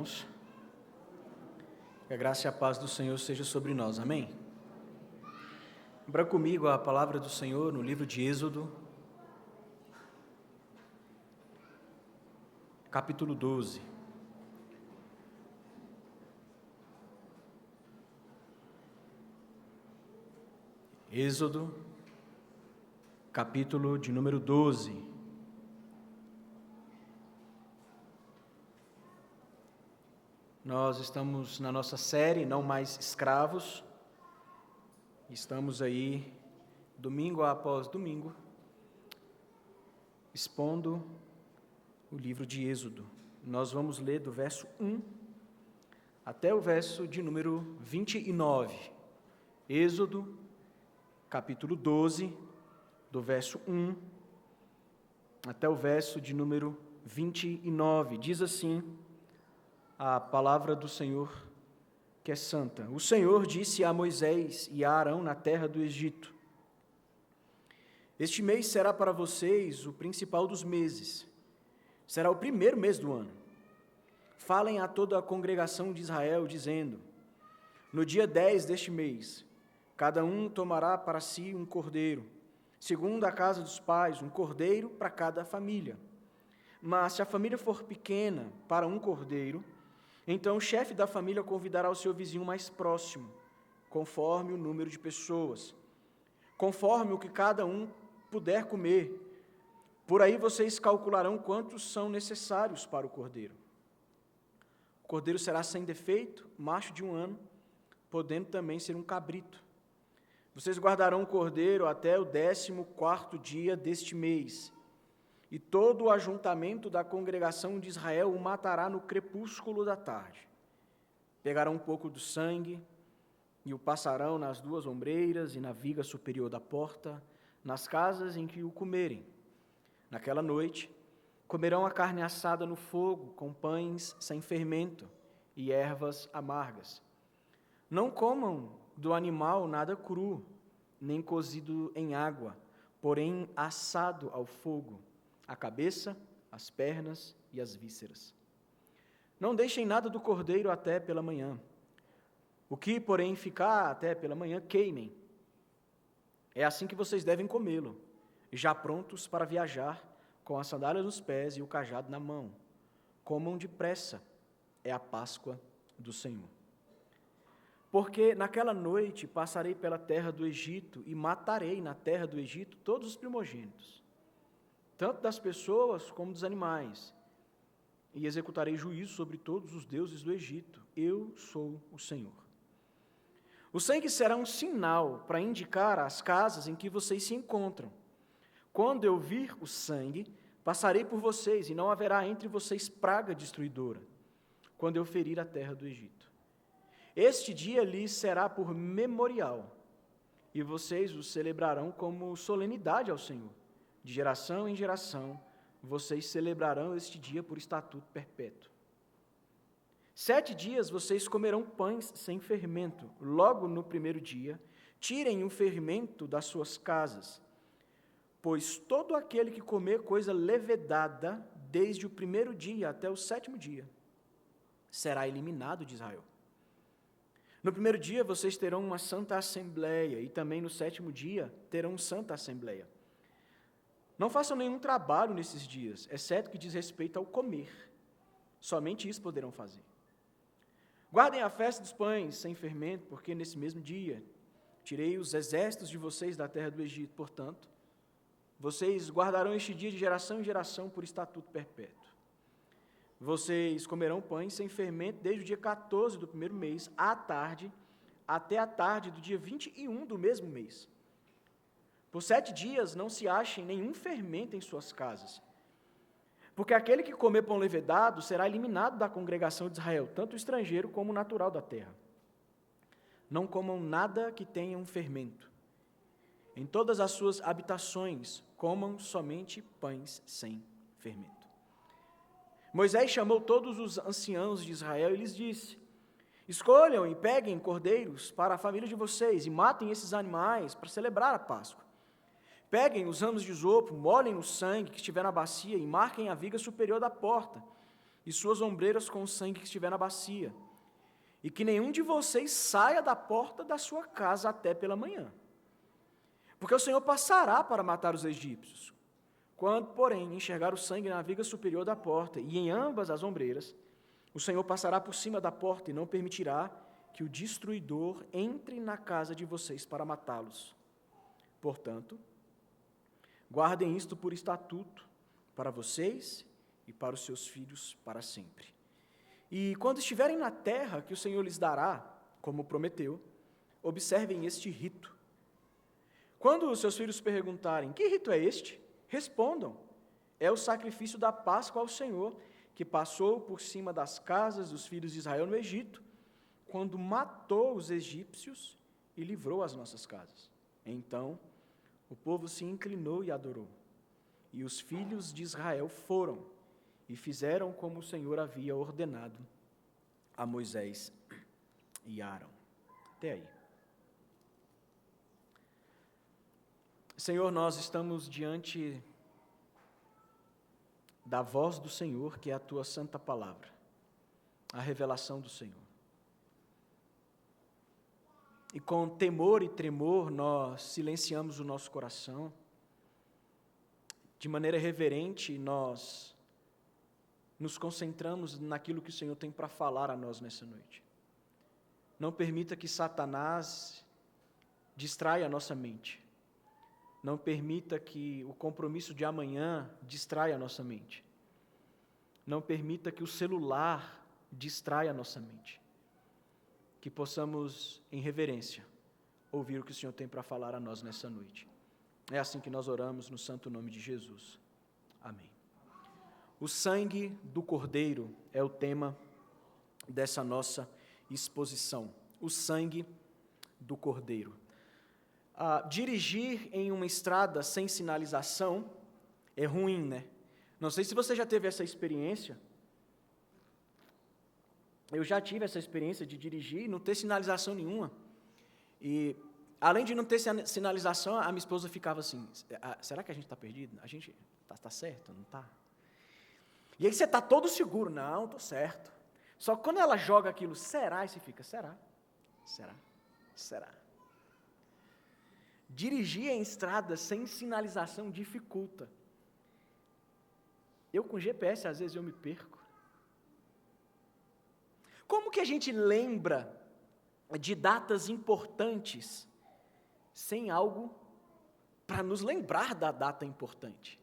irmãos. Que a graça e a paz do Senhor seja sobre nós, amém? Abra comigo a palavra do Senhor no livro de Êxodo, capítulo 12. Êxodo, capítulo de número 12. Nós estamos na nossa série Não Mais Escravos. Estamos aí, domingo após domingo, expondo o livro de Êxodo. Nós vamos ler do verso 1 até o verso de número 29. Êxodo, capítulo 12, do verso 1 até o verso de número 29. Diz assim a palavra do Senhor, que é santa. O Senhor disse a Moisés e a Arão na terra do Egito: Este mês será para vocês o principal dos meses. Será o primeiro mês do ano. Falem a toda a congregação de Israel, dizendo: No dia 10 deste mês, cada um tomará para si um cordeiro, segundo a casa dos pais, um cordeiro para cada família. Mas se a família for pequena para um cordeiro, então o chefe da família convidará o seu vizinho mais próximo, conforme o número de pessoas, conforme o que cada um puder comer. Por aí vocês calcularão quantos são necessários para o cordeiro. O cordeiro será sem defeito, macho de 1 ano, podendo também ser um cabrito. Vocês guardarão o cordeiro até o 14º dia deste mês, e todo o ajuntamento da congregação de Israel o matará no crepúsculo da tarde. Pegarão um pouco do sangue e o passarão nas 2 ombreiras e na viga superior da porta, nas casas em que o comerem. Naquela noite, comerão a carne assada no fogo, com pães sem fermento e ervas amargas. Não comam do animal nada cru, nem cozido em água, porém assado ao fogo, a cabeça, as pernas e as vísceras. Não deixem nada do cordeiro até pela manhã. O que, porém, ficar até pela manhã, queimem. É assim que vocês devem comê-lo, já prontos para viajar, com a sandália nos pés e o cajado na mão. Comam depressa, é a Páscoa do Senhor. Porque naquela noite passarei pela terra do Egito e matarei na terra do Egito todos os primogênitos, tanto das pessoas como dos animais, e executarei juízo sobre todos os deuses do Egito. Eu sou o Senhor. O sangue será um sinal para indicar as casas em que vocês se encontram. Quando eu vir o sangue, passarei por vocês, e não haverá entre vocês praga destruidora, quando eu ferir a terra do Egito. Este dia lhes será por memorial, e vocês o celebrarão como solenidade ao Senhor. De geração em geração, vocês celebrarão este dia por estatuto perpétuo. 7 dias vocês comerão pães sem fermento. Logo no primeiro dia, tirem o fermento das suas casas, pois todo aquele que comer coisa levedada, desde o primeiro dia até o 7º dia, será eliminado de Israel. No primeiro dia vocês terão uma santa assembleia, e também no 7º dia terão santa assembleia. Não façam nenhum trabalho nesses dias, exceto que diz respeito ao comer. Somente isso poderão fazer. Guardem a festa dos pães sem fermento, porque nesse mesmo dia tirei os exércitos de vocês da terra do Egito. Portanto, vocês guardarão este dia de geração em geração por estatuto perpétuo. Vocês comerão pães sem fermento desde o dia 14 do primeiro mês, à tarde, até a tarde do dia 21 do mesmo mês. Por 7 dias não se achem nenhum fermento em suas casas, porque aquele que comer pão levedado será eliminado da congregação de Israel, tanto o estrangeiro como o natural da terra. Não comam nada que tenha um fermento. Em todas as suas habitações, comam somente pães sem fermento. Moisés chamou todos os anciãos de Israel e lhes disse: Escolham e peguem cordeiros para a família de vocês e matem esses animais para celebrar a Páscoa. Peguem os ramos de isopo, molhem o sangue que estiver na bacia e marquem a viga superior da porta. e suas ombreiras com o sangue que estiver na bacia, e que nenhum de vocês saia da porta da sua casa até pela manhã. Porque o Senhor passará para matar os egípcios. Quando, porém, enxergar o sangue na viga superior da porta e em ambas as ombreiras, o Senhor passará por cima da porta e não permitirá que o destruidor entre na casa de vocês para matá-los. Portanto, guardem isto por estatuto para vocês e para os seus filhos para sempre. E quando estiverem na terra que o Senhor lhes dará, como prometeu, observem este rito. Quando os seus filhos perguntarem, que rito é este? Respondam, é o sacrifício da Páscoa ao Senhor, que passou por cima das casas dos filhos de Israel no Egito, quando matou os egípcios e livrou as nossas casas. Então, o povo se inclinou e adorou. E os filhos de Israel foram e fizeram como o Senhor havia ordenado a Moisés e Arão. Até aí. Senhor, nós estamos diante da voz do Senhor, que é a tua santa palavra, a revelação do Senhor. E com temor e tremor nós silenciamos o nosso coração, de maneira reverente nós nos concentramos naquilo que o Senhor tem para falar a nós nessa noite. Não permita que Satanás distraia a nossa mente. Não permita que o compromisso de amanhã distraia a nossa mente. Não permita que o celular distraia a nossa mente. Que possamos, em reverência, ouvir o que o Senhor tem para falar a nós nessa noite. É assim que nós oramos no santo nome de Jesus. Amém. O sangue do Cordeiro é o tema dessa nossa exposição. O sangue do Cordeiro. Dirigir em uma estrada sem sinalização é ruim, né? Não sei se você já teve essa experiência. Eu já tive essa experiência de dirigir e não ter sinalização nenhuma. E, além de não ter sinalização, a minha esposa ficava assim, será que a gente está perdido? A gente está certo? Não está? E aí você está todo seguro, não, estou certo. Só que quando ela joga aquilo, será? E você fica, será? Será? Será? Dirigir em estrada sem sinalização dificulta. Eu com GPS, às vezes eu me perco. Como que a gente lembra de datas importantes sem algo para nos lembrar da data importante?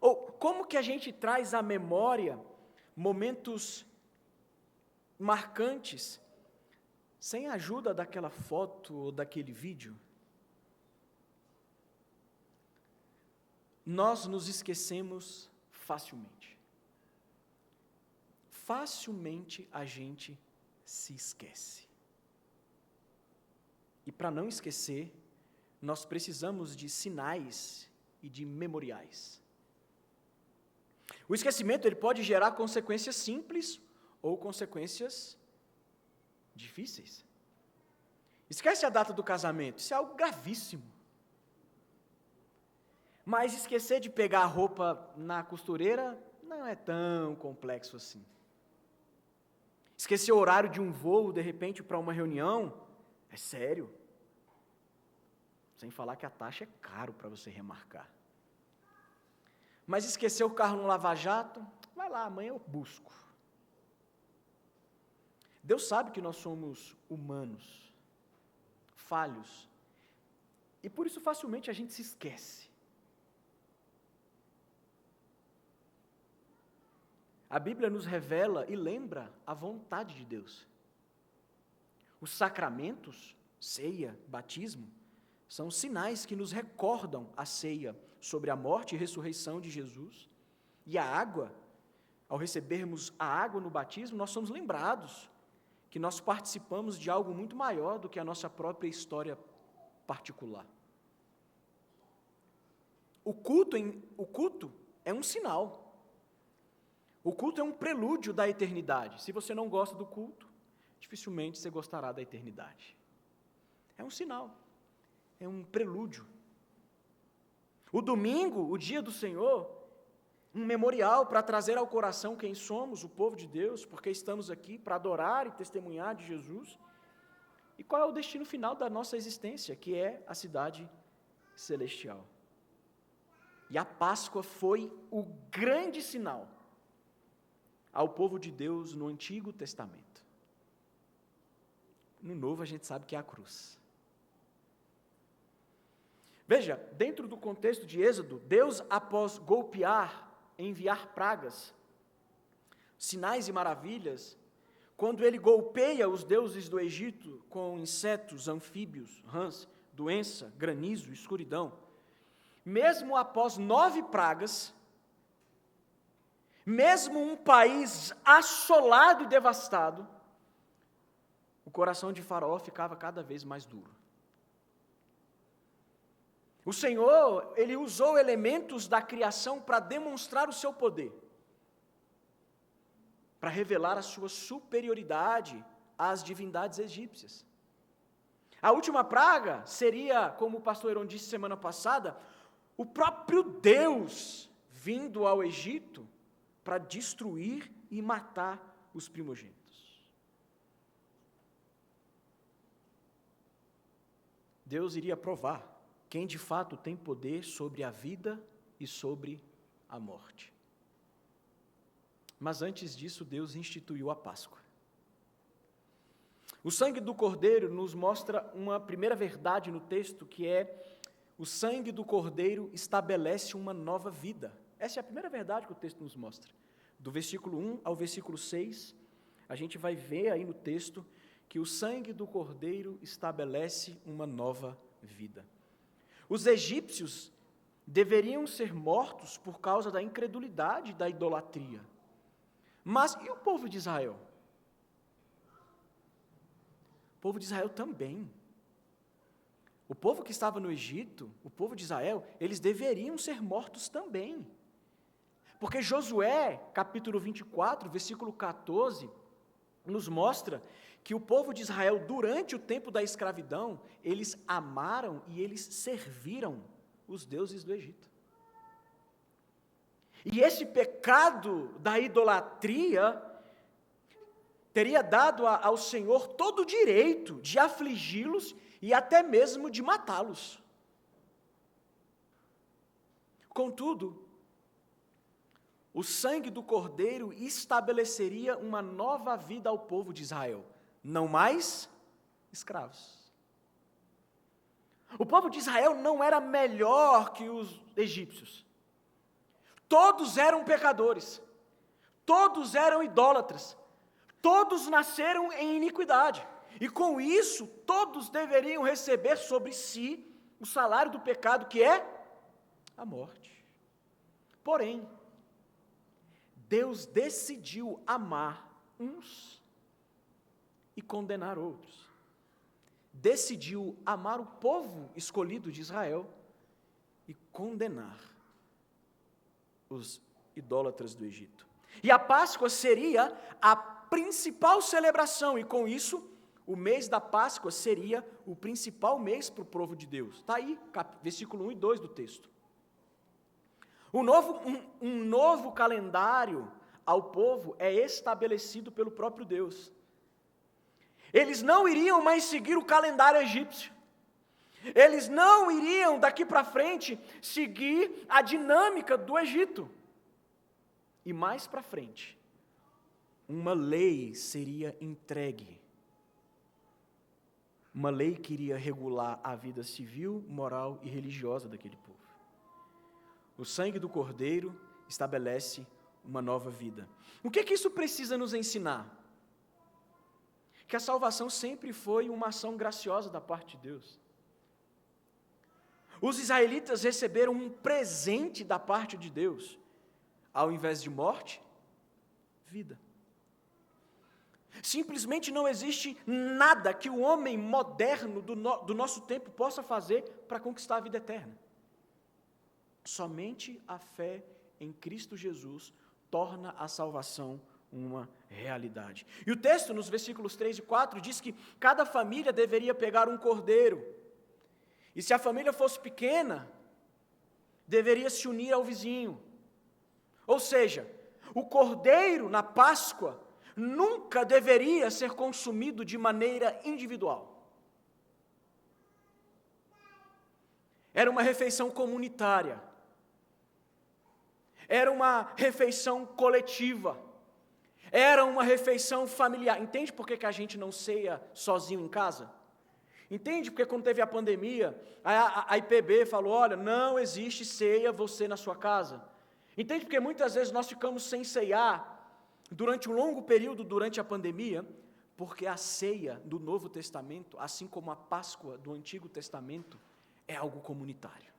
Ou como que a gente traz à memória momentos marcantes sem a ajuda daquela foto ou daquele vídeo? Nós nos esquecemos facilmente. Facilmente a gente se esquece. E para não esquecer, nós precisamos de sinais e de memoriais. O esquecimento ele pode gerar consequências simples ou consequências difíceis. Esquece a data do casamento, isso é algo gravíssimo. Mas esquecer de pegar a roupa na costureira não é tão complexo assim. Esquecer o horário de um voo, de repente, para uma reunião, é sério. Sem falar que a taxa é caro para você remarcar. Mas esquecer o carro no lava-jato, vai lá, amanhã eu busco. Deus sabe que nós somos humanos, falhos, e por isso facilmente a gente se esquece. A Bíblia nos revela e lembra a vontade de Deus. Os sacramentos, ceia, batismo, são sinais que nos recordam a ceia sobre a morte e ressurreição de Jesus. E a água, ao recebermos a água no batismo, nós somos lembrados que nós participamos de algo muito maior do que a nossa própria história particular. O culto é um sinal. O culto é um prelúdio da eternidade. Se você não gosta do culto, dificilmente você gostará da eternidade. É um sinal, é um prelúdio. O domingo, o dia do Senhor, um memorial para trazer ao coração quem somos, o povo de Deus, porque estamos aqui para adorar e testemunhar de Jesus. E qual é o destino final da nossa existência, que é a cidade celestial. E a Páscoa foi o grande sinal ao povo de Deus no Antigo Testamento. No Novo a gente sabe que é a cruz. Veja, dentro do contexto de Êxodo, Deus, após golpear, enviar pragas, sinais e maravilhas, quando ele golpeia os deuses do Egito com insetos, anfíbios, rãs, doença, granizo, escuridão, mesmo após 9 pragas, mesmo um país assolado e devastado, o coração de Faraó ficava cada vez mais duro. O Senhor, ele usou elementos da criação para demonstrar o seu poder, para revelar a sua superioridade às divindades egípcias. A última praga seria, como o pastor Heron disse semana passada, o próprio Deus vindo ao Egito para destruir e matar os primogênitos. Deus iria provar quem de fato tem poder sobre a vida e sobre a morte. Mas antes disso, Deus instituiu a Páscoa. O sangue do Cordeiro nos mostra uma primeira verdade no texto, que é: o sangue do Cordeiro estabelece uma nova vida. Essa é a primeira verdade que o texto nos mostra. Do versículo 1 ao versículo 6, a gente vai ver aí no texto que o sangue do Cordeiro estabelece uma nova vida. Os egípcios deveriam ser mortos por causa da incredulidade e da idolatria. Mas e o povo de Israel? O povo de Israel também. O povo que estava no Egito, o povo de Israel, eles deveriam ser mortos também. Porque Josué, capítulo 24, versículo 14, nos mostra que o povo de Israel, durante o tempo da escravidão, eles amaram e eles serviram os deuses do Egito. E esse pecado da idolatria teria dado ao Senhor todo o direito de afligi-los e até mesmo de matá-los. Contudo, o sangue do Cordeiro estabeleceria uma nova vida ao povo de Israel, não mais escravos. O povo de Israel não era melhor que os egípcios. Todos eram pecadores, todos eram idólatras, todos nasceram em iniquidade, e com isso, todos deveriam receber sobre si o salário do pecado, que é a morte. Porém, Deus decidiu amar uns e condenar outros. Decidiu amar o povo escolhido de Israel e condenar os idólatras do Egito. E a Páscoa seria a principal celebração, e com isso, o mês da Páscoa seria o principal mês para o povo de Deus. Está aí, versículo 1 e 2 do texto. Um novo calendário ao povo é estabelecido pelo próprio Deus. Eles não iriam mais seguir o calendário egípcio. Eles não iriam, daqui para frente, seguir a dinâmica do Egito. E mais para frente, uma lei seria entregue. Uma lei que iria regular a vida civil, moral e religiosa daquele povo. O sangue do Cordeiro estabelece uma nova vida. O que isso precisa nos ensinar? Que a salvação sempre foi uma ação graciosa da parte de Deus. Os israelitas receberam um presente da parte de Deus. Ao invés de morte, vida. Simplesmente não existe nada que o homem moderno do nosso tempo possa fazer para conquistar a vida eterna. Somente a fé em Cristo Jesus torna a salvação uma realidade. E o texto, nos versículos 3 e 4, diz que cada família deveria pegar um cordeiro. E se a família fosse pequena, deveria se unir ao vizinho. Ou seja, o cordeiro na Páscoa nunca deveria ser consumido de maneira individual. Era uma refeição comunitária. Era uma refeição coletiva. Era uma refeição familiar. Entende por que a gente não ceia sozinho em casa? Entende porque quando teve a pandemia, a IPB falou, olha, não existe ceia você na sua casa. Entende porque muitas vezes nós ficamos sem ceiar durante um longo período durante a pandemia, porque a ceia do Novo Testamento, assim como a Páscoa do Antigo Testamento, é algo comunitário.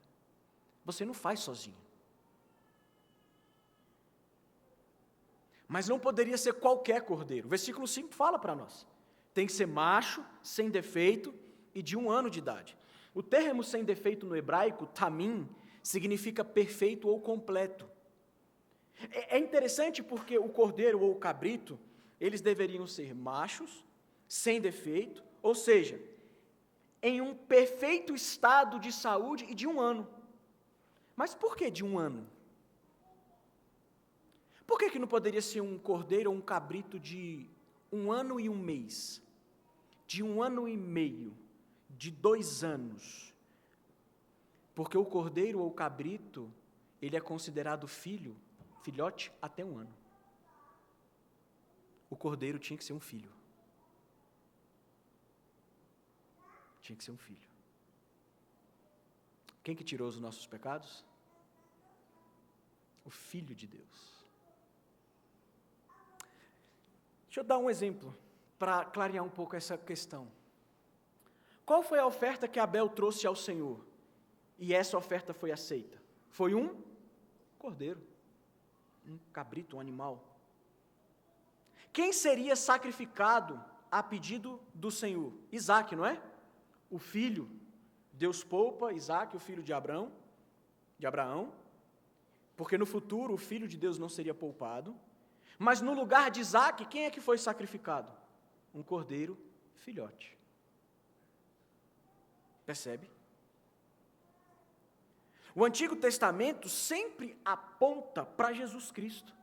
Você não faz sozinho. Mas não poderia ser qualquer cordeiro. O versículo 5 fala para nós. Tem que ser macho, sem defeito e de 1 ano de idade. O termo sem defeito no hebraico, tamim, significa perfeito ou completo. É interessante porque o cordeiro ou o cabrito, eles deveriam ser machos, sem defeito, ou seja, em um perfeito estado de saúde e de 1 ano. Mas por que de 1 ano? Por que não poderia ser um cordeiro ou um cabrito de 1 ano e 1 mês? De 1 ano e meio? De 2 anos? Porque o cordeiro ou o cabrito, ele é considerado filhote até 1 ano. O cordeiro tinha que ser um filho. Tinha que ser um filho. Quem que tirou os nossos pecados? O Filho de Deus. Deixa eu dar um exemplo, para clarear um pouco essa questão. Qual foi a oferta que Abel trouxe ao Senhor? E essa oferta foi aceita? Foi um cordeiro, um cabrito, um animal. Quem seria sacrificado a pedido do Senhor? Isaque, não é? O filho. Deus poupa Isaque, o filho de Abraão, porque no futuro o filho de Deus não seria poupado. Mas no lugar de Isaque, quem é que foi sacrificado? Um cordeiro filhote. Percebe? O Antigo Testamento sempre aponta para Jesus Cristo,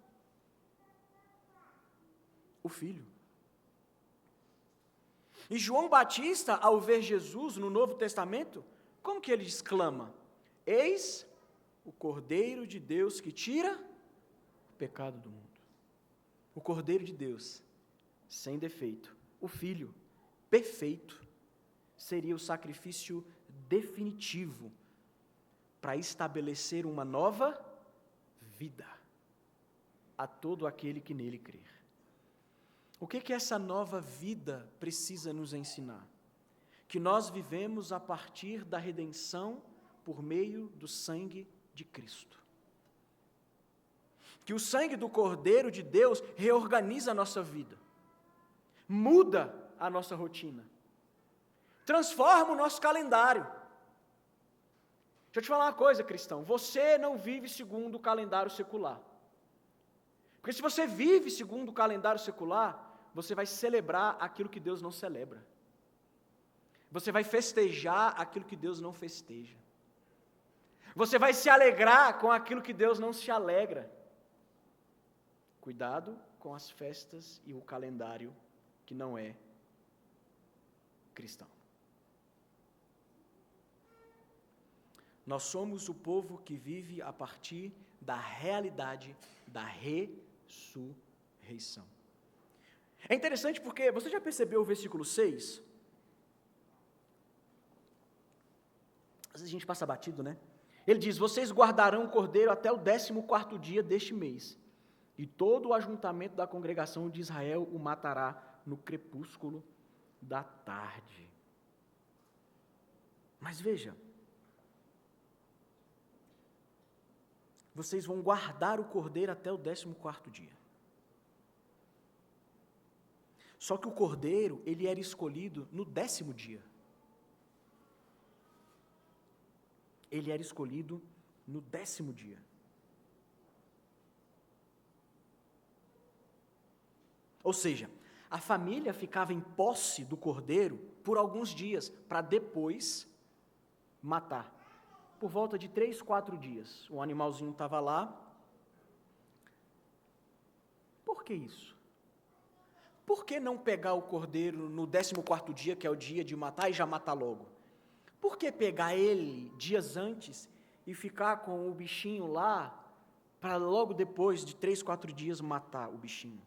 o Filho. E João Batista, ao ver Jesus no Novo Testamento, como que ele exclama? Eis o Cordeiro de Deus que tira o pecado do mundo. O Cordeiro de Deus, sem defeito, o Filho, perfeito, seria o sacrifício definitivo para estabelecer uma nova vida a todo aquele que nele crer. O que essa nova vida precisa nos ensinar? Que nós vivemos a partir da redenção por meio do sangue de Cristo. Que o sangue do Cordeiro de Deus reorganiza a nossa vida, muda a nossa rotina, transforma o nosso calendário. Deixa eu te falar uma coisa, cristão, você não vive segundo o calendário secular. Porque se você vive segundo o calendário secular, você vai celebrar aquilo que Deus não celebra. Você vai festejar aquilo que Deus não festeja. Você vai se alegrar com aquilo que Deus não se alegra. Cuidado com as festas e o calendário que não é cristão. Nós somos o povo que vive a partir da realidade da ressurreição. É interessante porque, você já percebeu o versículo 6? Às vezes a gente passa batido, né? Ele diz, vocês guardarão o cordeiro até o 14º dia deste mês, e todo o ajuntamento da congregação de Israel o matará no crepúsculo da tarde. Mas veja, vocês vão guardar o cordeiro até o 14º dia. Só que o cordeiro, ele era escolhido no 10º dia. Ele era escolhido no 10º dia. Ou seja, a família ficava em posse do cordeiro por alguns dias, para depois matar. Por volta de 3, 4 dias. O animalzinho estava lá, por que isso? Por que não pegar o cordeiro no 14º dia, que é o dia de matar, e já matar logo? Por que pegar ele dias antes e ficar com o bichinho lá, para logo depois de 3, 4 dias matar o bichinho?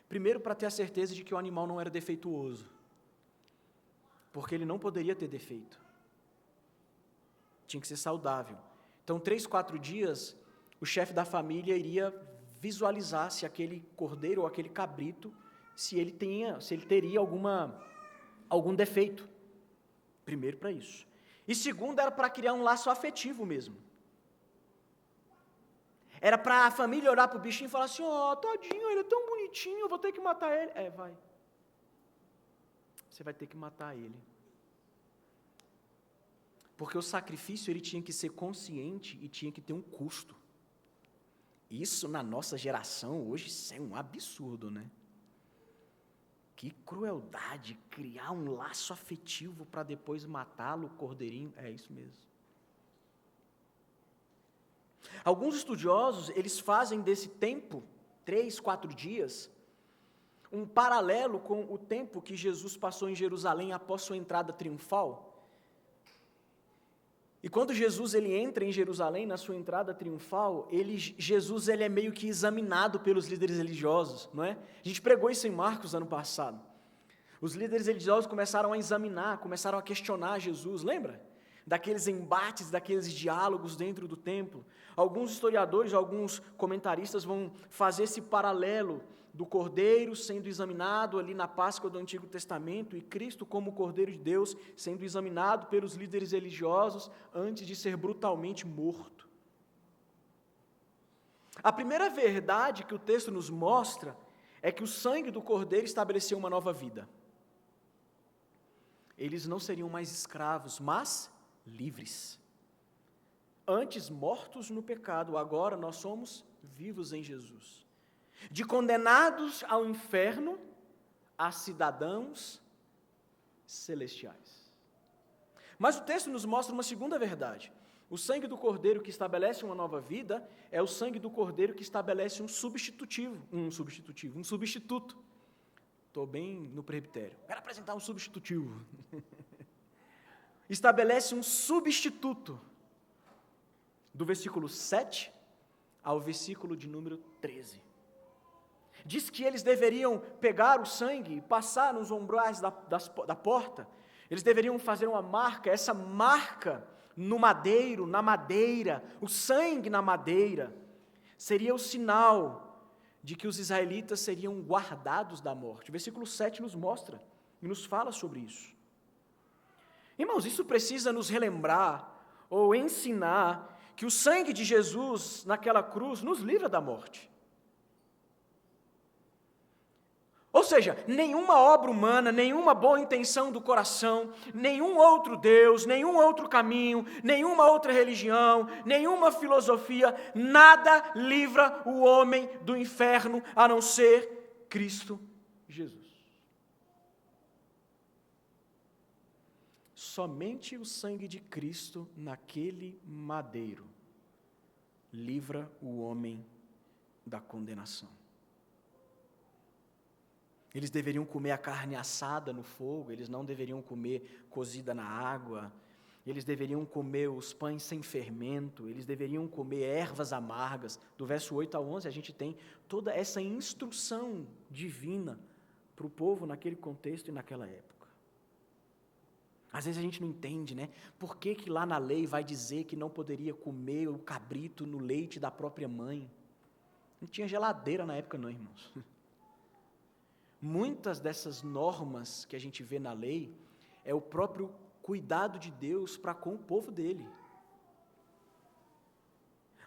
Primeiro, para ter a certeza de que o animal não era defeituoso, porque ele não poderia ter defeito. Tinha que ser saudável. Então, 3, 4 dias, o chefe da família iria visualizar se aquele cordeiro ou aquele cabrito, se ele teria algum defeito. Primeiro para isso. E segundo, era para criar um laço afetivo mesmo. Era para a família olhar para o bichinho e falar assim, tadinho, ele é tão bonitinho, eu vou ter que matar ele. Vai. Você vai ter que matar ele. Porque o sacrifício, ele tinha que ser consciente e tinha que ter um custo. Isso, na nossa geração, hoje, isso é um absurdo, né? Que crueldade, criar um laço afetivo para depois matá-lo, o cordeirinho, é isso mesmo. Alguns estudiosos, eles fazem desse tempo, 3, 4 dias, um paralelo com o tempo que Jesus passou em Jerusalém após sua entrada triunfal. E quando Jesus ele entra em Jerusalém, na sua entrada triunfal, Jesus é meio que examinado pelos líderes religiosos, não é? A gente pregou isso em Marcos ano passado. Os líderes religiosos começaram a examinar, começaram a questionar Jesus, lembra? Daqueles embates, daqueles diálogos dentro do templo. Alguns historiadores, alguns comentaristas vão fazer esse paralelo do Cordeiro sendo examinado ali na Páscoa do Antigo Testamento e Cristo como o Cordeiro de Deus sendo examinado pelos líderes religiosos antes de ser brutalmente morto. A primeira verdade que o texto nos mostra é que o sangue do Cordeiro estabeleceu uma nova vida. Eles não seriam mais escravos, mas livres. Antes mortos no pecado, agora nós somos vivos em Jesus. De condenados ao inferno a cidadãos celestiais. Mas o texto nos mostra uma segunda verdade. O sangue do Cordeiro que estabelece uma nova vida é o sangue do Cordeiro que estabelece um substituto. Estou bem no presbitério. Quero apresentar um substitutivo. Estabelece um substituto. Do versículo 7 ao versículo de número 13. Diz que eles deveriam pegar o sangue e passar nos umbrais da porta. Eles deveriam fazer uma marca, essa marca no madeiro, na madeira, o sangue na madeira, seria o sinal de que os israelitas seriam guardados da morte. O versículo 7 nos mostra e nos fala sobre isso. Irmãos, isso precisa nos relembrar ou ensinar que o sangue de Jesus naquela cruz nos livra da morte. Ou seja, nenhuma obra humana, nenhuma boa intenção do coração, nenhum outro Deus, nenhum outro caminho, nenhuma outra religião, nenhuma filosofia, nada livra o homem do inferno a não ser Cristo Jesus. Somente o sangue de Cristo naquele madeiro livra o homem da condenação. Eles deveriam comer a carne assada no fogo, eles não deveriam comer cozida na água, eles deveriam comer os pães sem fermento, eles deveriam comer ervas amargas. Do verso 8 ao 11 a gente tem toda essa instrução divina para o povo naquele contexto e naquela época. Às vezes a gente não entende, né? Por que lá na lei vai dizer que não poderia comer o cabrito no leite da própria mãe? Não tinha geladeira na época não, irmãos. Muitas dessas normas que a gente vê na lei é o próprio cuidado de Deus para com o povo dele.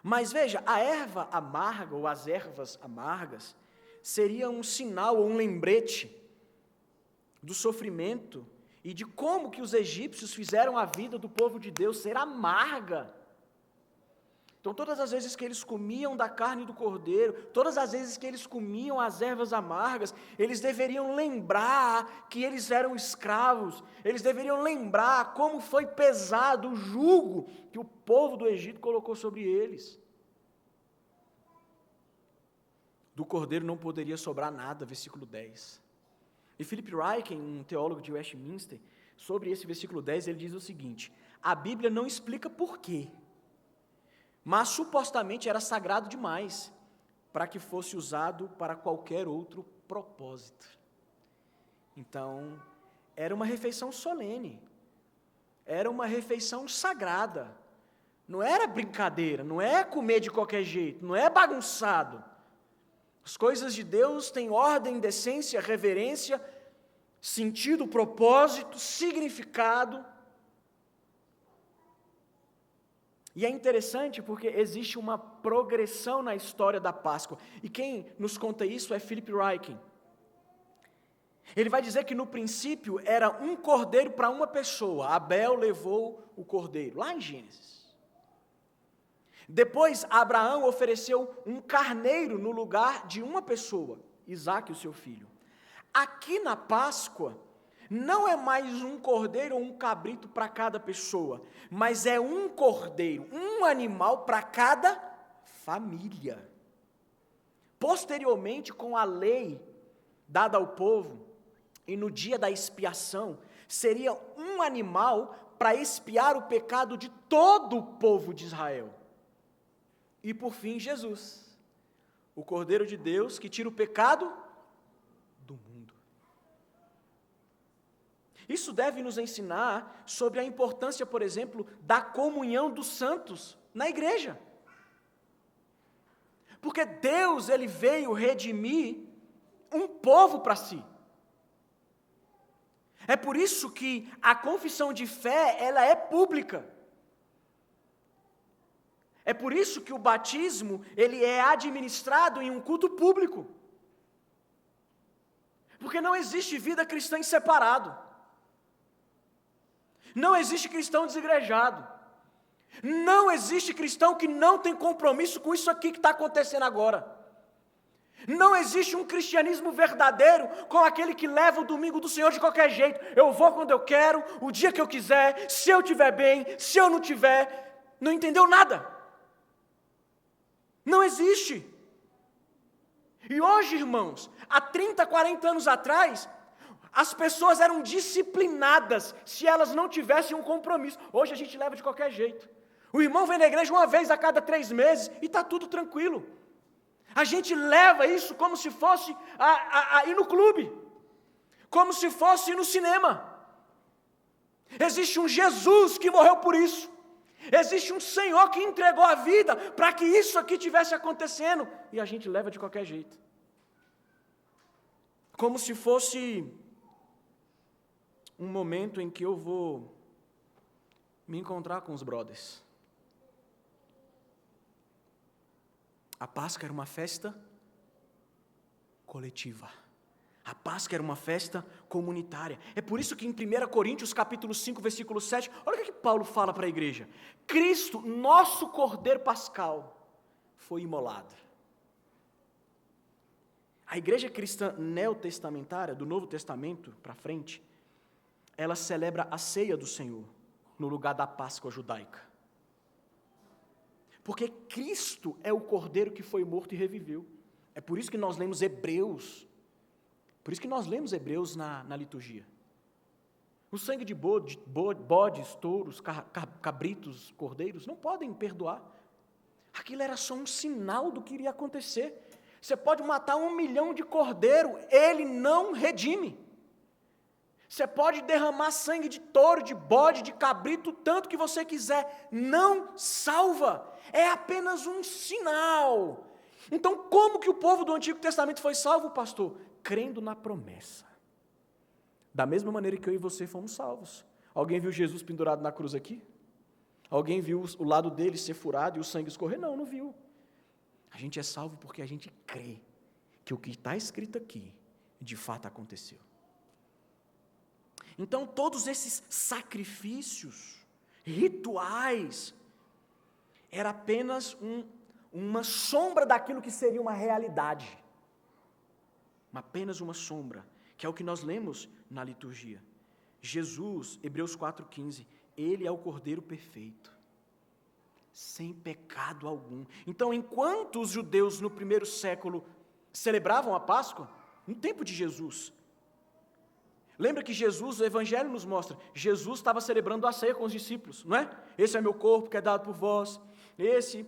Mas veja, a erva amarga ou as ervas amargas seria um sinal ou um lembrete do sofrimento e de como que os egípcios fizeram a vida do povo de Deus ser amarga. Então, todas as vezes que eles comiam da carne do cordeiro, todas as vezes que eles comiam as ervas amargas, eles deveriam lembrar que eles eram escravos, eles deveriam lembrar como foi pesado o jugo que o povo do Egito colocou sobre eles. do cordeiro não poderia sobrar nada, versículo 10. E Philip Ryken, um teólogo de Westminster, sobre esse versículo 10, ele diz o seguinte: a Bíblia não explica por quê, mas supostamente era sagrado demais para que fosse usado para qualquer outro propósito. Então, era uma refeição solene, era uma refeição sagrada, não era brincadeira, não é comer de qualquer jeito, não é bagunçado. As coisas de Deus têm ordem, decência, reverência, sentido, propósito, significado. E é interessante porque existe uma progressão na história da Páscoa. E quem nos conta isso é Philip Ryken. Ele vai dizer que no princípio era um cordeiro para uma pessoa. Abel levou o cordeiro, lá em Gênesis. Depois Abraão ofereceu um carneiro no lugar de uma pessoa, Isaque, o seu filho. Aqui na Páscoa, não é mais um cordeiro ou um cabrito para cada pessoa, mas é um cordeiro, um animal para cada família. Posteriormente, com a lei dada ao povo, e no dia da expiação, seria um animal para expiar o pecado de todo o povo de Israel. E por fim, Jesus, o Cordeiro de Deus que tira o pecado do mundo. Isso deve nos ensinar sobre a importância, por exemplo, da comunhão dos santos na igreja. Porque Deus, Ele veio redimir um povo para si. É por isso que a confissão de fé, ela é pública. É por isso que o batismo, ele é administrado em um culto público. Porque não existe vida cristã em separado. Não existe cristão desigrejado. Não existe cristão que não tem compromisso com isso aqui que está acontecendo agora. Não existe um cristianismo verdadeiro com aquele que leva o domingo do Senhor de qualquer jeito. Eu vou quando eu quero, o dia que eu quiser, se eu estiver bem, se eu não estiver. Não entendeu nada. Não existe. E hoje, irmãos, há 30, 40 anos atrás, as pessoas eram disciplinadas se elas não tivessem um compromisso. Hoje a gente leva de qualquer jeito. O irmão vem na igreja uma vez a cada 3 meses e está tudo tranquilo. A gente leva isso como se fosse a ir no clube, como se fosse ir no cinema. Existe um Jesus que morreu por isso. Existe um Senhor que entregou a vida para que isso aqui tivesse acontecendo, e a gente leva de qualquer jeito. Como se fosse um momento em que eu vou me encontrar com os brothers. A Páscoa era uma festa coletiva. A Páscoa era uma festa comunitária. É por isso que em 1 Coríntios capítulo 5, versículo 7, olha o que Paulo fala para a igreja. Cristo, nosso Cordeiro Pascal, foi imolado. A igreja cristã neotestamentária, do Novo Testamento para frente, ela celebra a ceia do Senhor, no lugar da Páscoa judaica. Porque Cristo é o Cordeiro que foi morto e reviveu. É por isso que nós lemos Hebreus. Por isso que nós lemos Hebreus na liturgia. O sangue de bodes, touros, cabritos, cordeiros, não podem perdoar. Aquilo era só um sinal do que iria acontecer. Você pode matar 1 milhão de cordeiro, ele não redime. Você pode derramar sangue de touro, de bode, de cabrito, tanto que você quiser, não salva. É apenas um sinal. Então, como que o povo do Antigo Testamento foi salvo, pastor? Crendo na promessa. Da mesma maneira que eu e você fomos salvos. Alguém viu Jesus pendurado na cruz aqui? Alguém viu o lado dele ser furado e o sangue escorrer? Não, não viu. A gente é salvo porque a gente crê que o que está escrito aqui, de fato aconteceu. Então, todos esses sacrifícios, rituais, era apenas uma sombra daquilo que seria uma realidade. Apenas uma sombra, que é o que nós lemos na liturgia. Jesus, Hebreus 4,15, Ele é o Cordeiro perfeito, sem pecado algum. Então, enquanto os judeus no primeiro século celebravam a Páscoa no tempo de Jesus. Lembra que Jesus, o Evangelho nos mostra, Jesus estava celebrando a ceia com os discípulos, não é? Esse é meu corpo que é dado por vós, esse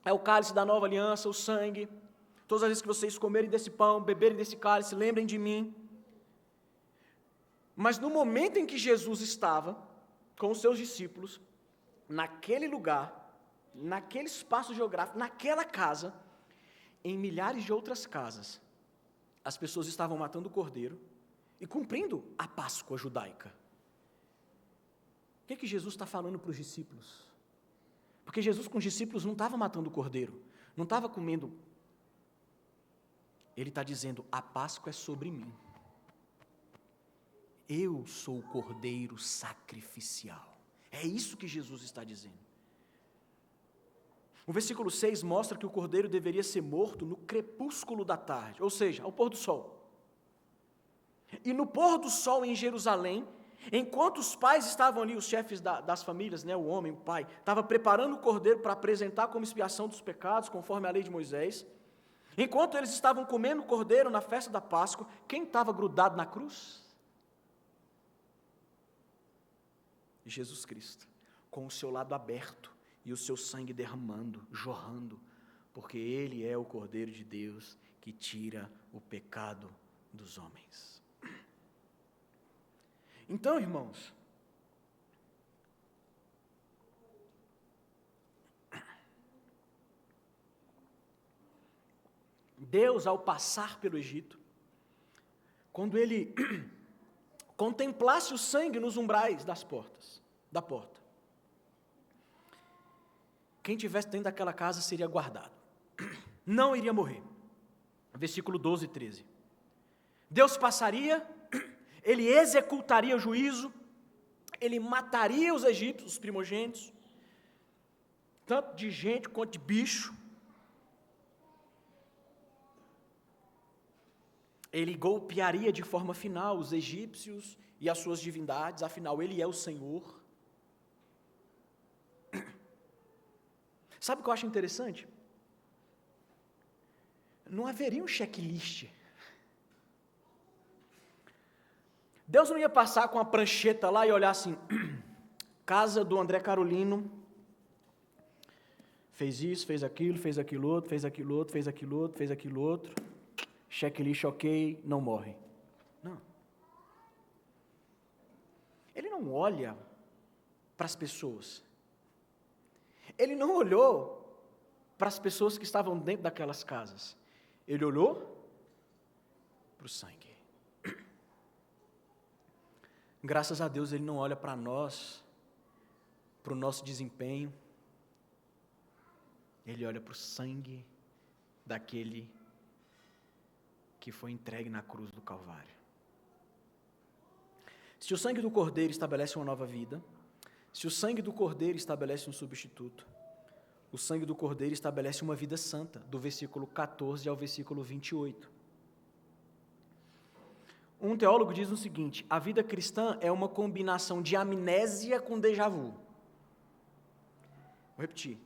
é o cálice da nova aliança, o sangue. Todas as vezes que vocês comerem desse pão, beberem desse cálice, lembrem de mim. Mas no momento em que Jesus estava com os seus discípulos, naquele lugar, naquele espaço geográfico, naquela casa, em milhares de outras casas, as pessoas estavam matando o cordeiro e cumprindo a Páscoa judaica. O que Jesus está falando para os discípulos? Porque Jesus com os discípulos não estava matando o cordeiro, não estava comendo. Ele está dizendo, a Páscoa é sobre mim. Eu sou o cordeiro sacrificial. É isso que Jesus está dizendo. O versículo 6 mostra que o cordeiro deveria ser morto no crepúsculo da tarde, ou seja, ao pôr do sol. E no pôr do sol em Jerusalém, enquanto os pais estavam ali, os chefes das famílias, né, o homem, o pai, estava preparando o cordeiro para apresentar como expiação dos pecados, conforme a lei de Moisés, enquanto eles estavam comendo o cordeiro na festa da Páscoa, quem estava grudado na cruz? Jesus Cristo, com o seu lado aberto e o seu sangue derramando, jorrando, porque Ele é o Cordeiro de Deus que tira o pecado dos homens. Então, irmãos, Deus, ao passar pelo Egito, quando Ele contemplasse o sangue nos umbrais da porta, quem tivesse dentro daquela casa seria guardado, não iria morrer. Versículo 12 e 13. Deus passaria, Ele executaria o juízo, Ele mataria os egípcios, os primogênitos, tanto de gente quanto de bicho. Ele golpearia de forma final os egípcios e as suas divindades, afinal, Ele é o Senhor. Sabe o que eu acho interessante? Não haveria um checklist. Deus não ia passar com a prancheta lá e olhar assim, casa do André Carolino, fez isso, fez aquilo outro, fez aquilo outro, fez aquilo outro, fez aquilo outro, checklist ok, não morre. Não. Ele não olha para as pessoas. Ele não olhou para as pessoas que estavam dentro daquelas casas. Ele olhou para o sangue. Graças a Deus Ele não olha para nós, para o nosso desempenho. Ele olha para o sangue daquele que foi entregue na cruz do Calvário. Se o sangue do Cordeiro estabelece uma nova vida, se o sangue do Cordeiro estabelece um substituto, o sangue do Cordeiro estabelece uma vida santa, do versículo 14 ao versículo 28. Um teólogo diz o seguinte: a vida cristã é uma combinação de amnésia com déjà vu. Vou repetir.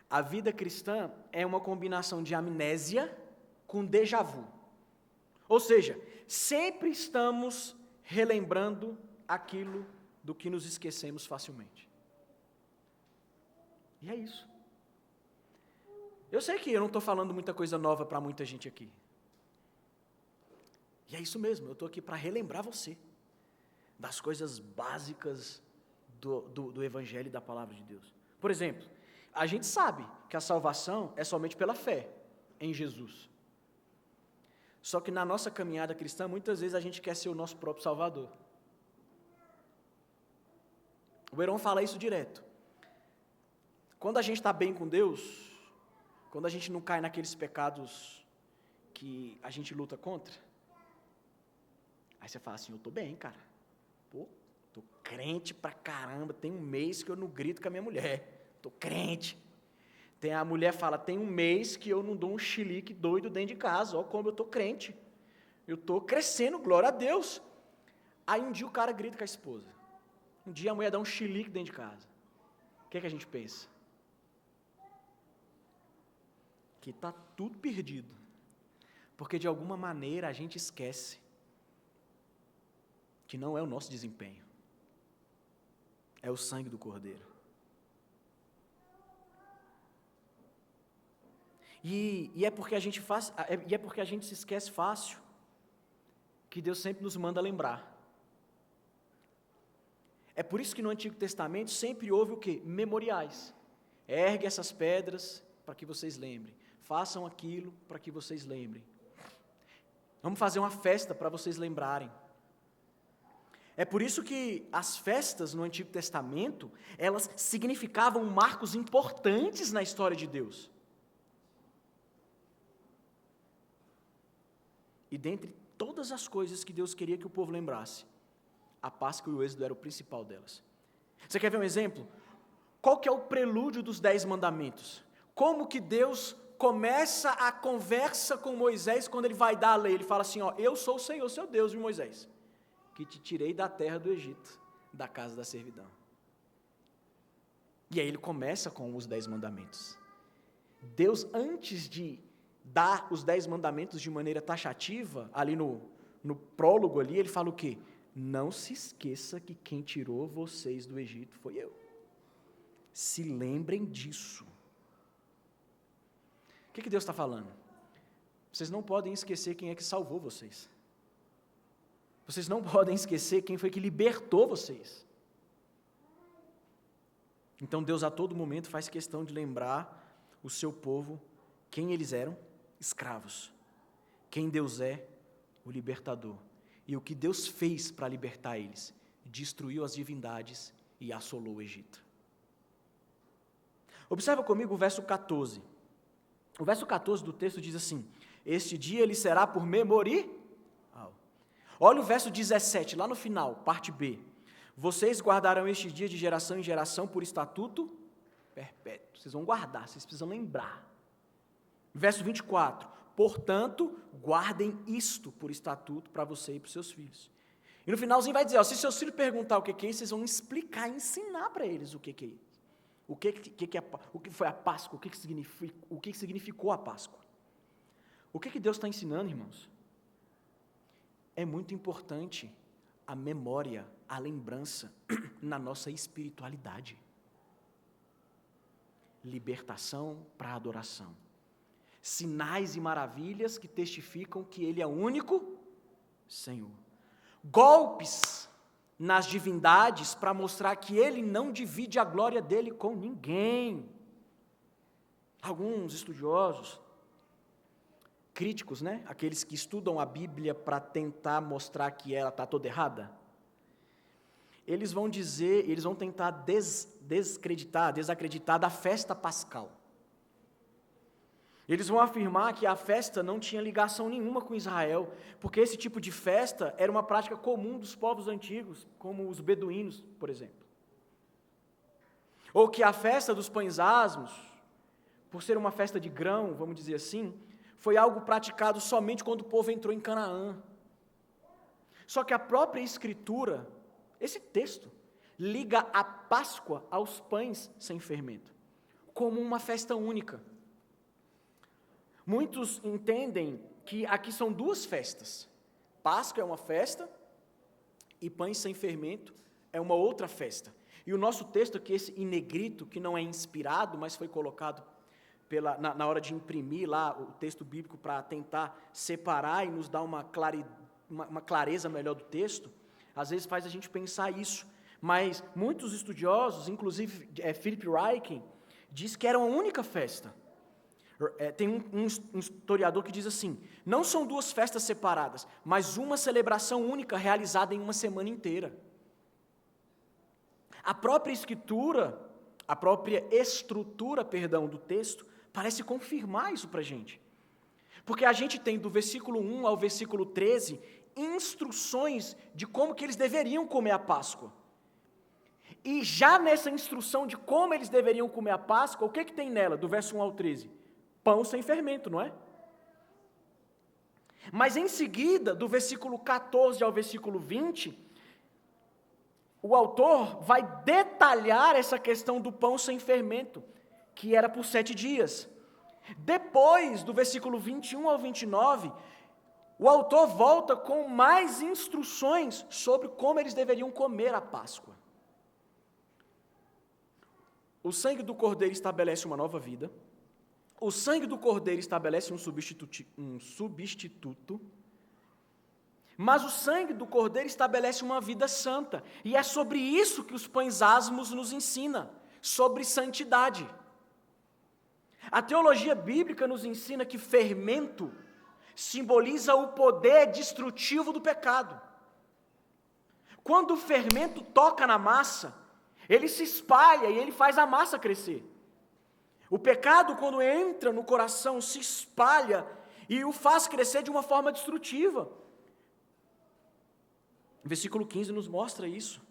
A vida cristã é uma combinação de amnésia com déjà vu. Ou seja, sempre estamos relembrando aquilo do que nos esquecemos facilmente. E é isso. Eu sei que eu não estou falando muita coisa nova para muita gente aqui. E é isso mesmo, eu estou aqui para relembrar você das coisas básicas do Evangelho e da Palavra de Deus. Por exemplo, a gente sabe que a salvação é somente pela fé em Jesus. Só que na nossa caminhada cristã, muitas vezes a gente quer ser o nosso próprio Salvador. O Heron fala isso direto. Quando a gente está bem com Deus, quando a gente não cai naqueles pecados que a gente luta contra, aí você fala assim, eu estou bem, cara. Pô, estou crente pra caramba, tem um mês que eu não grito com a minha mulher. Estou crente. A mulher fala, tem um mês que eu não dou um chilique doido dentro de casa. Olha como eu estou crente. Eu estou crescendo, glória a Deus. Aí um dia o cara grita com a esposa. Um dia a mulher dá um chilique dentro de casa. O que é que a gente pensa? Que está tudo perdido. Porque de alguma maneira a gente esquece que não é o nosso desempenho, é o sangue do Cordeiro. E é porque a gente se esquece fácil que Deus sempre nos manda lembrar. É por isso que no Antigo Testamento sempre houve o quê? Memoriais. Ergue essas pedras para que vocês lembrem. Façam aquilo para que vocês lembrem. Vamos fazer uma festa para vocês lembrarem. É por isso que as festas no Antigo Testamento, elas significavam marcos importantes na história de Deus. E dentre todas as coisas que Deus queria que o povo lembrasse, a Páscoa e o Êxodo era o principal delas. Você quer ver um exemplo? Qual que é o prelúdio dos 10 mandamentos? Como que Deus começa a conversa com Moisés quando ele vai dar a lei? Ele fala assim, eu sou o Senhor, seu Deus, viu, Moisés? Que te tirei da terra do Egito, da casa da servidão. E aí ele começa com os 10 mandamentos. Deus, antes de dar os 10 mandamentos de maneira taxativa, ali no prólogo ali, ele fala o quê? Não se esqueça que quem tirou vocês do Egito foi eu. Se lembrem disso. O que Deus está falando? Vocês não podem esquecer quem é que salvou vocês. Vocês não podem esquecer quem foi que libertou vocês. Então Deus a todo momento faz questão de lembrar o seu povo quem eles eram, escravos. Quem Deus é, o libertador. E o que Deus fez para libertar eles? Destruiu as divindades e assolou o Egito. Observa comigo o verso 14. O verso 14 do texto diz assim: este dia ele será por memorial. Olha o verso 17, lá no final, parte B. Vocês guardarão este dia de geração em geração por estatuto perpétuo. Vocês vão guardar, vocês precisam lembrar. Verso 24. Portanto, guardem isto por estatuto para você e para os seus filhos. E no finalzinho vai dizer, se seus filhos perguntar o que é isso, vocês vão explicar, ensinar para eles o que é isso. O que foi a Páscoa, o que significou a Páscoa. O que Deus está ensinando, irmãos? É muito importante a memória, a lembrança na nossa espiritualidade. Libertação para adoração. Sinais e maravilhas que testificam que Ele é o único Senhor. Golpes nas divindades para mostrar que Ele não divide a glória dEle com ninguém. Alguns estudiosos, críticos, aqueles que estudam a Bíblia para tentar mostrar que ela está toda errada, eles vão tentar desacreditar da festa pascal. Eles vão afirmar que a festa não tinha ligação nenhuma com Israel, porque esse tipo de festa era uma prática comum dos povos antigos, como os beduínos, por exemplo. Ou que a festa dos pães asmos, por ser uma festa de grão, vamos dizer assim, foi algo praticado somente quando o povo entrou em Canaã. Só que a própria Escritura, esse texto, liga a Páscoa aos pães sem fermento, como uma festa única. Muitos entendem que aqui são duas festas. Páscoa é uma festa e pães sem fermento é uma outra festa. E o nosso texto aqui, esse em negrito, que não é inspirado, mas foi colocado na hora de imprimir lá o texto bíblico para tentar separar e nos dar uma clareza melhor do texto, às vezes faz a gente pensar isso. Mas muitos estudiosos, inclusive Philip Ryken, diz que era uma única festa. Tem um historiador que diz assim, não são duas festas separadas, mas uma celebração única realizada em uma semana inteira. A própria estrutura do texto, parece confirmar isso para a gente. Porque a gente tem do versículo 1 ao versículo 13, instruções de como que eles deveriam comer a Páscoa. E já nessa instrução de como eles deveriam comer a Páscoa, o que tem nela, do verso 1 ao 13? Pão sem fermento, não é? Mas em seguida, do versículo 14 ao versículo 20, o autor vai detalhar essa questão do pão sem fermento, que era por 7 dias. Depois do versículo 21 ao 29, o autor volta com mais instruções sobre como eles deveriam comer a Páscoa. O sangue do cordeiro estabelece uma nova vida. O sangue do cordeiro estabelece um substituto. Mas o sangue do cordeiro estabelece uma vida santa. E é sobre isso que os pães asmos nos ensina, sobre santidade. A teologia bíblica nos ensina que fermento simboliza o poder destrutivo do pecado. Quando o fermento toca na massa, ele se espalha e ele faz a massa crescer. O pecado, quando entra no coração, se espalha e o faz crescer de uma forma destrutiva. O versículo 15 nos mostra isso.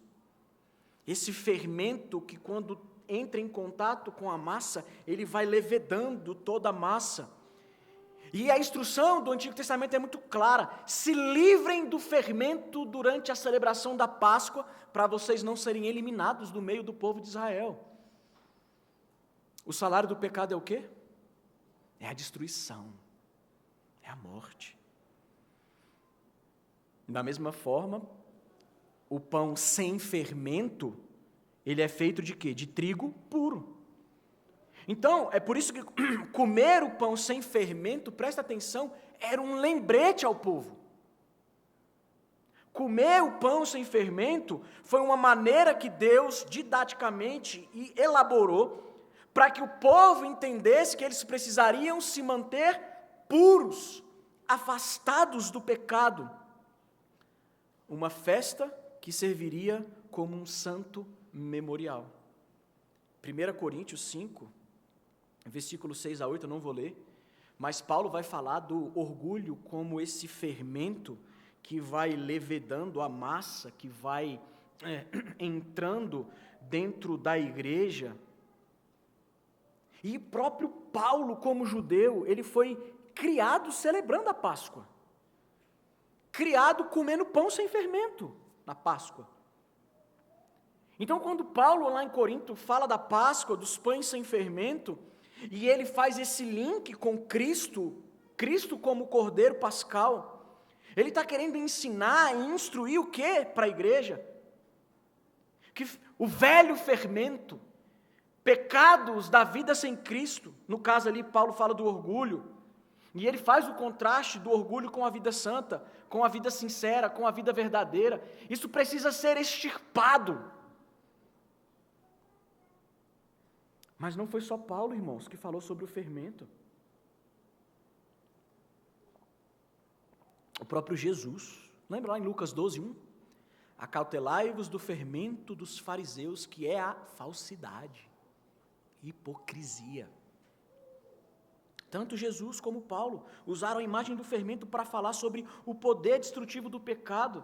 Esse fermento que, quando entra em contato com a massa, ele vai levedando toda a massa. E a instrução do Antigo Testamento é muito clara: se livrem do fermento durante a celebração da Páscoa, para vocês não serem eliminados do meio do povo de Israel. O salário do pecado é o quê? É a destruição, é a morte. Da mesma forma, o pão sem fermento, ele é feito de quê? De trigo puro. Então, é por isso que comer o pão sem fermento, presta atenção, era um lembrete ao povo. Comer o pão sem fermento foi uma maneira que Deus didaticamente elaborou para que o povo entendesse que eles precisariam se manter puros, afastados do pecado. Uma festa que serviria como um santo memorial. 1 Coríntios 5, versículos 6 a 8, eu não vou ler, mas Paulo vai falar do orgulho como esse fermento que vai levedando a massa, que vai entrando dentro da igreja. E próprio Paulo, como judeu, ele foi criado celebrando a Páscoa. Criado comendo pão sem fermento na Páscoa. Então, quando Paulo, lá em Corinto, fala da Páscoa, dos pães sem fermento, e ele faz esse link com Cristo como Cordeiro Pascal, ele está querendo ensinar e instruir o quê para a igreja? Que o velho fermento, pecados da vida sem Cristo, no caso ali Paulo fala do orgulho, e ele faz o contraste do orgulho com a vida santa, com a vida sincera, com a vida verdadeira. Isso precisa ser extirpado. Mas não foi só Paulo, irmãos, que falou sobre o fermento. O próprio Jesus, lembra lá em Lucas 12, 1? Acautelai-vos do fermento dos fariseus, que é a falsidade, hipocrisia. Tanto Jesus como Paulo usaram a imagem do fermento para falar sobre o poder destrutivo do pecado.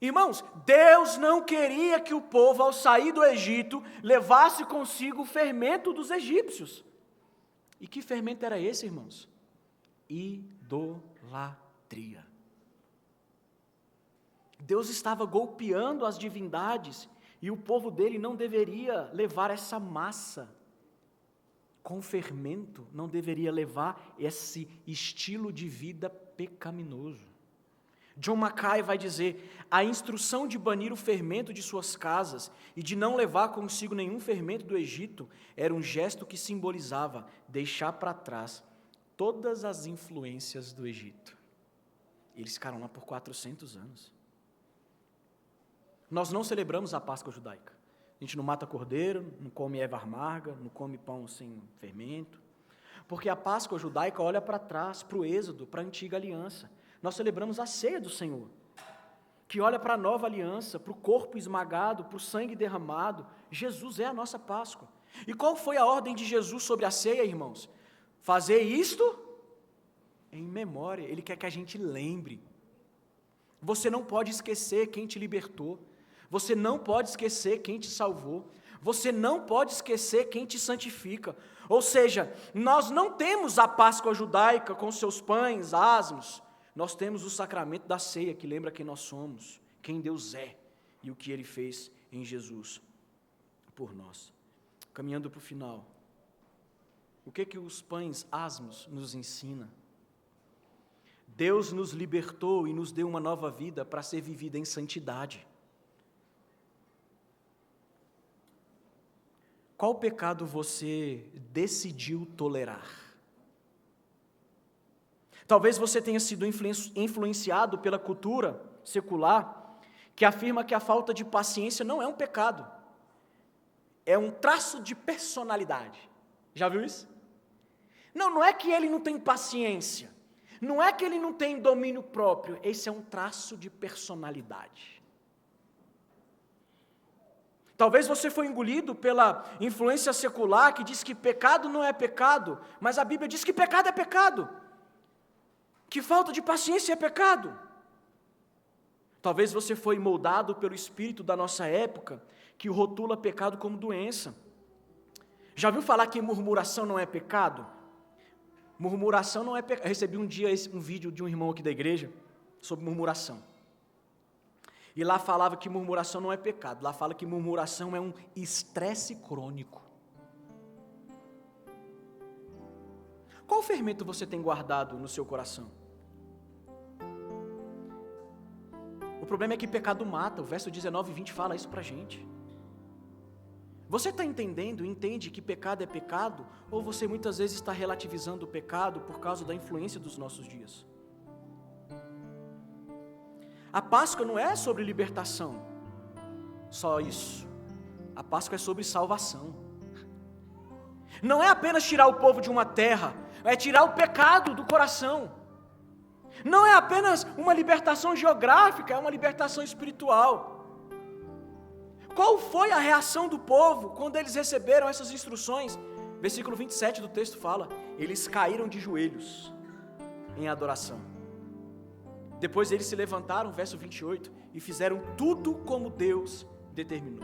Irmãos, Deus não queria que o povo, ao sair do Egito, levasse consigo o fermento dos egípcios. E que fermento era esse, irmãos? Idolatria. Deus estava golpeando as divindades e o povo dele não deveria levar essa massa com fermento, não deveria levar esse estilo de vida pecaminoso. John Mackay vai dizer: a instrução de banir o fermento de suas casas e de não levar consigo nenhum fermento do Egito era um gesto que simbolizava deixar para trás todas as influências do Egito. Eles ficaram lá por 400 anos. Nós não celebramos a Páscoa judaica. A gente não mata cordeiro, não come erva amarga, não come pão sem fermento. Porque a Páscoa judaica olha para trás, para o Êxodo, para a antiga aliança. Nós celebramos a ceia do Senhor, que olha para a nova aliança, para o corpo esmagado, para o sangue derramado. Jesus é a nossa Páscoa. E qual foi a ordem de Jesus sobre a ceia, irmãos? Fazer isto em memória. Ele quer que a gente lembre. Você não pode esquecer quem te libertou. Você não pode esquecer quem te salvou. Você não pode esquecer quem te santifica. Ou seja, nós não temos a Páscoa judaica com seus pães, asmos. Nós temos o sacramento da ceia, que lembra quem nós somos, quem Deus é e o que Ele fez em Jesus por nós. Caminhando para o final. O que os pães asmos nos ensinam? Deus nos libertou e nos deu uma nova vida para ser vivida em santidade. Qual pecado você decidiu tolerar? Talvez você tenha sido influenciado pela cultura secular, que afirma que a falta de paciência não é um pecado, é um traço de personalidade. Já viu isso? Não é que ele não tem paciência, não é que ele não tem domínio próprio, esse é um traço de personalidade. Talvez você foi engolido pela influência secular que diz que pecado não é pecado, mas a Bíblia diz que pecado é pecado, que falta de paciência é pecado. Talvez você foi moldado pelo espírito da nossa época, que rotula pecado como doença. Já ouviu falar que murmuração não é pecado? Murmuração não é pecado. Eu recebi um dia um vídeo de um irmão aqui da igreja sobre murmuração. E lá falava que murmuração não é pecado. Lá fala que murmuração é um estresse crônico. Qual fermento você tem guardado no seu coração? O problema é que pecado mata. O verso 19 e 20 fala isso pra gente. Você está entendendo, entende que pecado é pecado? Ou você muitas vezes está relativizando o pecado por causa da influência dos nossos dias? A Páscoa não é sobre libertação, só isso. A Páscoa é sobre salvação. Não é apenas tirar o povo de uma terra, é tirar o pecado do coração. Não é apenas uma libertação geográfica, é uma libertação espiritual. Qual foi a reação do povo quando eles receberam essas instruções? Versículo 27 do texto fala: eles caíram de joelhos em adoração. Depois eles se levantaram, verso 28, e fizeram tudo como Deus determinou.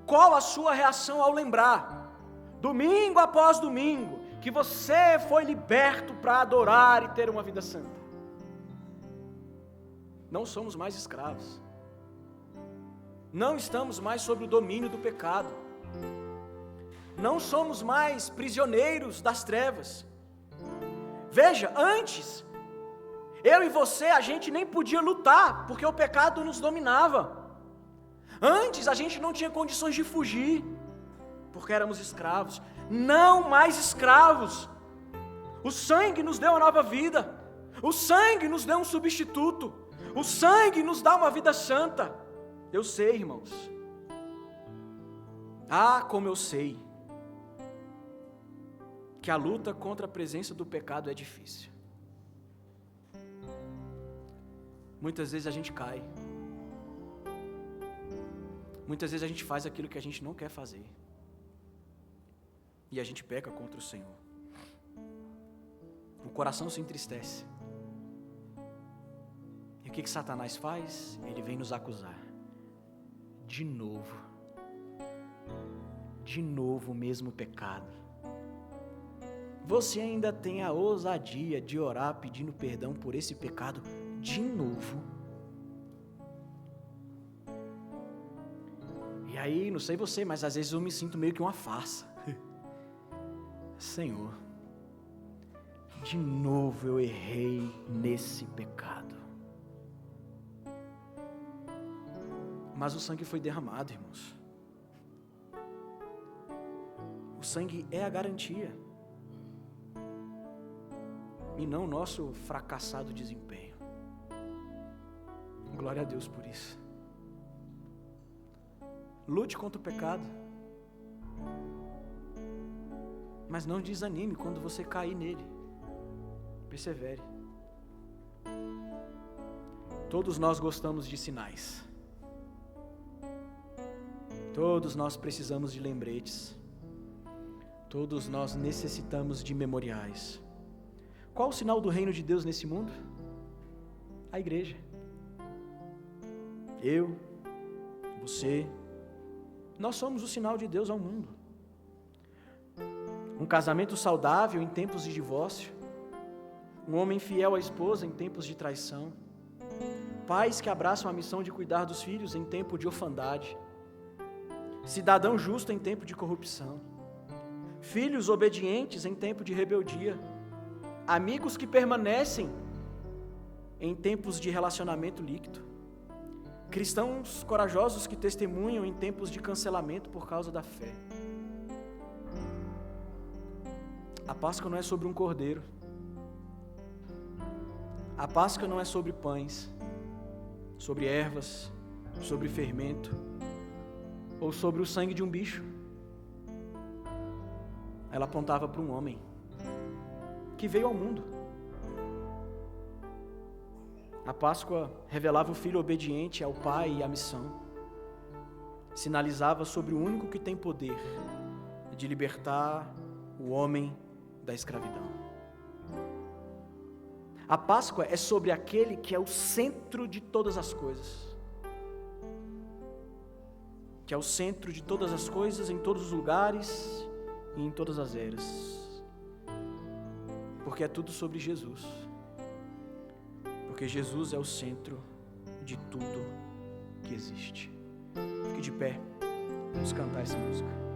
Qual a sua reação ao lembrar, domingo após domingo, que você foi liberto para adorar e ter uma vida santa? Não somos mais escravos. Não estamos mais sob o domínio do pecado. Não somos mais prisioneiros das trevas. Veja, antes, eu e você, a gente nem podia lutar, porque o pecado nos dominava. Antes, a gente não tinha condições de fugir, porque éramos escravos. Não mais escravos. O sangue nos deu uma nova vida. O sangue nos deu um substituto. O sangue nos dá uma vida santa. Eu sei, irmãos. Como eu sei que a luta contra a presença do pecado é difícil. Muitas vezes a gente cai. Muitas vezes a gente faz aquilo que a gente não quer fazer. E a gente peca contra o Senhor. O coração se entristece. E o que Satanás faz? Ele vem nos acusar. De novo o mesmo pecado. Você ainda tem a ousadia de orar pedindo perdão por esse pecado de novo. E aí, não sei você, mas às vezes eu me sinto meio que uma farsa. Senhor, de novo eu errei nesse pecado. Mas o sangue foi derramado, irmãos. O sangue é a garantia. E não o nosso fracassado desempenho. Glória a Deus por isso. Lute contra o pecado. Mas não desanime quando você cair nele. Persevere. Todos nós gostamos de sinais. Todos nós precisamos de lembretes. Todos nós necessitamos de memoriais. Qual o sinal do reino de Deus nesse mundo? A igreja. Eu, você, nós somos o sinal de Deus ao mundo. Um casamento saudável em tempos de divórcio. Um homem fiel à esposa em tempos de traição. Pais que abraçam a missão de cuidar dos filhos em tempo de orfandade. Cidadão justo em tempo de corrupção. filhos obedientes em tempo de rebeldia, amigos que permanecem em tempos de relacionamento líquido, cristãos corajosos que testemunham em tempos de cancelamento por causa da fé. A Páscoa não é sobre um cordeiro. A Páscoa não é sobre pães, sobre ervas, sobre fermento, ou sobre o sangue de um bicho. Ela apontava para um homem que veio ao mundo. A Páscoa revelava o filho obediente ao Pai e à missão. Sinalizava sobre o único que tem poder de libertar o homem da escravidão. A Páscoa é sobre aquele que é o centro de todas as coisas. Que é o centro de todas as coisas, em todos os lugares e em todas as eras. Porque é tudo sobre Jesus. Porque Jesus é o centro de tudo que existe. Fique de pé, vamos cantar essa música.